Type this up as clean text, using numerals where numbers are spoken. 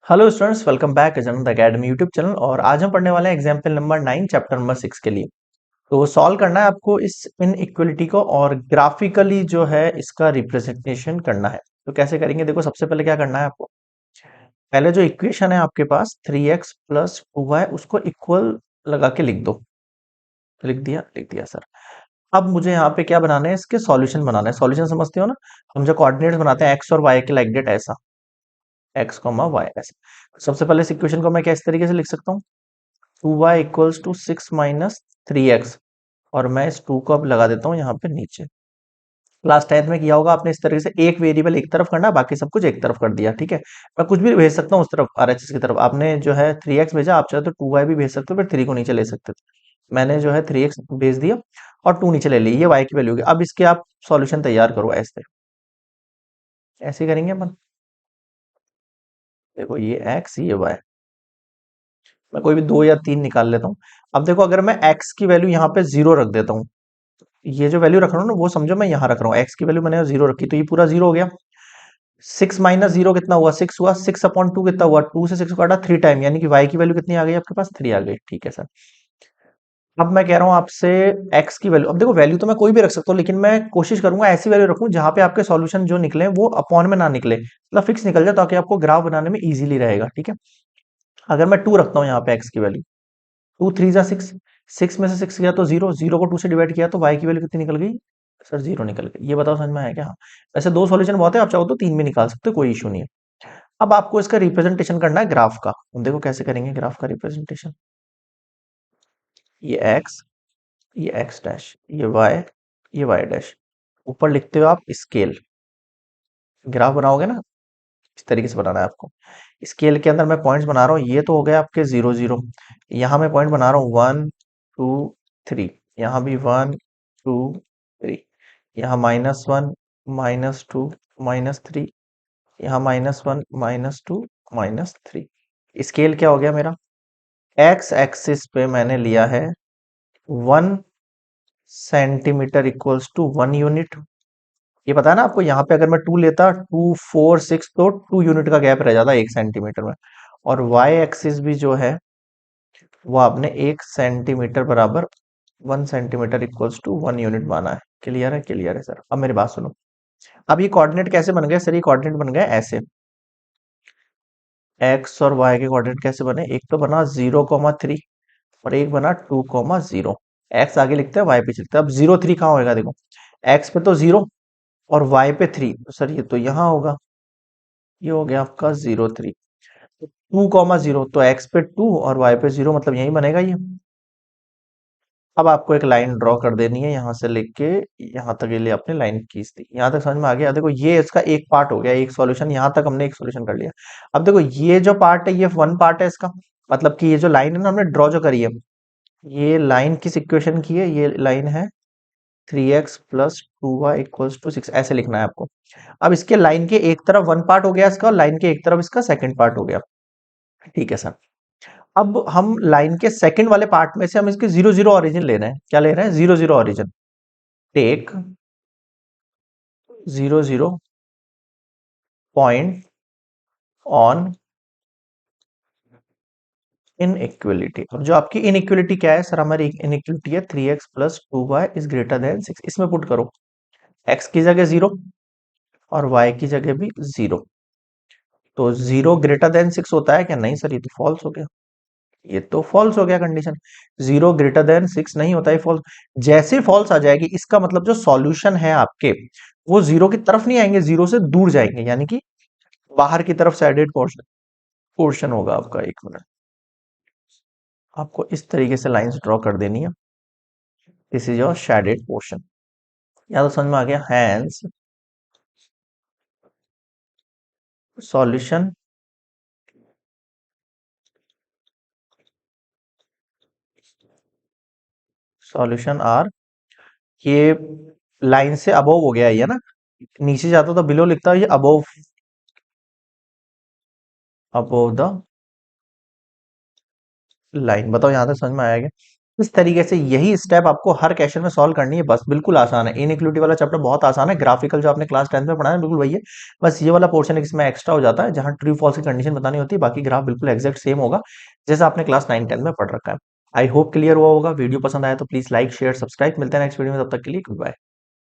Hello students, welcome back Ajant academy YouTube channel. और आज हम पढ़ने वाले हैं एग्जाम्पल नंबर 9 चैप्टर नंबर 6 के लिए। तो सॉल्व करना है आपको इस इनइक्वलिटी को और ग्राफिकली जो है इसका रिप्रेजेंटेशन करना है। तो कैसे करेंगे, देखो सबसे पहले क्या करना है आपको। पहले जो इक्वेशन है आपके पास 3x प्लस 2y उसको इक्वल लगा के लिख दो। लिख दिया सर। अब मुझे यहाँ पे क्या बनाना है, इसके सॉल्यूशन बनाना है। सॉल्यूशन समझते हो ना, हम जो कोऑर्डिनेट्स बनाते हैं एक्स और वाई के लाइक डेट ऐसा, एक्स कॉमा वाई ऐसा। तो सबसे पहले इस इक्वेशन को मैं क्या इस तरीके से लिख सकता हूँ, 2y equals to 6 minus 3x। और मैं इस 2 को अब लगा देता हूँ यहाँ पे नीचे। क्लास 10th में किया होगा आपने, इस तरीके से एक वेरिएबल एक तरफ करना, बाकी सब कुछ एक तरफ कर दिया। ठीक है, मैं कुछ भी भेज सकता हूँ उस तरफ, आरएचएस की तरफ। आपने जो है 3x भेजा, आप चाहे तो 2y भी भेज सकते हो, फिर 3 को नीचे ले सकते थे। मैंने जो है 3x भेज दिया और 2 नीचे ले ली, ये y की वैल्यू होगी। अब इसके आप सॉल्यूशन तैयार करो ऐसे, ऐसे ही करेंगे अपन। देखो ये x ये y, मैं कोई भी 2 या 3 निकाल लेता हूँ। अब देखो अगर मैं x की वैल्यू यहाँ पे 0 रख देता हूँ, ये जो वैल्यू रख रहा हूँ ना वो समझो मैं यहाँ रख रहा हूँ, x की वैल्यू मैंने 0 रखी, तो ये पूरा 0 हो गया। 6 माइनस 0 कितना हुआ, 6 हुआ। 6/2 कितना हुआ, 2 से 6 को काटा 3 टाइम, यानी कि y की वैल्यू कितनी आ गई आपके पास, 3 आ गई। ठीक है सर। अब मैं कह रहा हूँ आपसे x की वैल्यू। अब देखो वैल्यू तो मैं कोई भी रख सकता हूँ, लेकिन मैं कोशिश करूंगा ऐसी वैल्यू रखूं जहां पे आपके सॉल्यूशन जो निकले वो अपॉन में ना निकले, मतलब फिक्स निकल जाए, ताकि आपको ग्राफ बनाने में इजीली रहेगा। ठीक है, अगर मैं 2 रखता हूँ यहाँ पे x की वैल्यू, 2 3 जा 6, 6 में से 6 गया तो 0, 0 को 2 से डिवाइड किया तो y की वैल्यू कितनी निकल गई सर, 0 निकल गई। ये बताओ समझ में आया क्या? हाँ। वैसे दो सॉल्यूशन बहुत है, आप चाहो तो 3 भी निकाल सकते हो, कोई इशू नहीं है। अब आपको इसका रिप्रेजेंटेशन करना है ग्राफ का। हम देखो कैसे करेंगे ग्राफ का रिप्रेजेंटेशन। ये x, ये x डैश, ये y, ये y डैश। ऊपर लिखते हो आप स्केल। ग्राफ बनाओगे ना, इस तरीके से बनाना है आपको। स्केल के अंदर मैं पॉइंट्स बना रहा हूँ, ये तो हो गए आपके 0 0। यहाँ मैं पॉइंट बना रहा हूँ 1 2 3, यहाँ भी 1 2 3, यहाँ -1 -2 -3, यहाँ -1 -2 -3। स्केल क्या हो गया मेरा, एक्स एक्सिस पे मैंने लिया है 1 सेंटीमीटर इक्वल्स टू 1 यूनिट। ये पता है ना आपको, यहाँ पे अगर मैं 2 लेता, 2 4 6, तो 2 यूनिट का गैप रह जाता 1 सेंटीमीटर में। और वाई एक्सिस भी जो है वो आपने 1 सेंटीमीटर बराबर 1 सेंटीमीटर इक्वल्स टू 1 यूनिट माना है। क्लियर है सर। अब मेरी बात सुनो, अब ये कोऑर्डिनेट कैसे बन गए सर, ये कोऑर्डिनेट बन गए ऐसे। एक्स और वाई के कोऑर्डिनेट कैसे बने, एक तो बना 0 3 और एक बना 2 0। एक्स आगे लिखते हैं, वाई पीछे लिखते हैं। अब 0 3 कहाँ होएगा, देखो एक्स पे तो 0 और वाई पे 3, तो सर ये तो यहाँ होगा। ये हो गया आपका 0 3। 2 0, तो एक्स पे 2 और वाई पे 0, मतलब यही बनेगा ये। अब आपको एक लाइन ड्रॉ कर देनी है, यहां से लेके यहां तक के लिए आपने लाइन खींच दी। यहां तक समझ में आ गया? देखो ये इसका एक पार्ट हो गया, एक सॉल्यूशन। यहां तक हमने एक सॉल्यूशन कर लिया। अब देखो ये जो पार्ट है ये वन पार्ट है इसका, मतलब कि ये जो लाइन है ना हमने ड्रॉ जो करी है, ये लाइन किस इक्वेशन की है, ये लाइन है 3x plus 2y equals to 6, ऐसे लिखना है आपको। अब इसके लाइन के एक तरफ वन पार्ट हो गया इसका, और लाइन के एक तरफ इसका सेकंड पार्ट हो गया। ठीक है सर। अब हम लाइन के सेकंड वाले पार्ट में से हम इसके 0 0 ऑरिजिन ले रहे हैं। क्या ले रहे हैं, 0 0 origin. Take 0 0 point on inequality. अब जो आपकी इनइक्वलिटी क्या है सर, हमारी इनइक्वलिटी है 3x plus 2y is greater than 6। इसमें पुट करो, x की जगह 0 और y की जगह भी 0। तो 0 ग्रेटर देन 6 होता है क्या, नहीं सर ये तो फॉल्स हो गया। ये तो फॉल्स हो गया कंडीशन, 0 ग्रेटर देन 6 नहीं होता है, फॉल्स। जैसे ही फॉल्स आ जाएगी, इसका मतलब जो सॉल्यूशन है आपके वो 0 की तरफ नहीं आएंगे, 0 से दूर जाएंगे, यानी कि बाहर की तरफ साइडेड पोर्शन पोर्शन होगा आपका। एक मिनट, आपको इस तरीके से लाइंस ड्रॉ कर देनी है। This is your shaded portion. या तो समझ में आ गया, हैंस सॉल्यूशन सॉल्यूशन आर, ये लाइन से अबव हो गया ये ना, नीचे जाता तो बिलो लिखता, ये अबव, अबव द लाइन। बताओ यहां तक समझ में आया क्या? इस तरीके से यही स्टेप आपको हर क्वेश्चन में सॉल्व करनी है, बस बिल्कुल आसान है। इनइक्वालिटी वाला चैप्टर बहुत आसान है, ग्राफिकल जो आपने क्लास 10th में पढ़ा है बिल्कुल वही है। बस ये वाला पोर्शन इसमें एक्स्ट्रा हो जाता है जहां ट्रू फॉल्स की कंडीशन बतानी होती है, बाकी ग्राफ बिल्कुल एग्जैक्ट सेम होगा जैसा आपने क्लास 9 10 में पढ़ रखा है। आई होप क्लियर हुआ होगा। वीडियो पसंद आया तो प्लीज लाइक शेयर सब्सक्राइब। मिलते हैं नेक्स्ट वीडियो में, तब तक के लिए गुड बाय।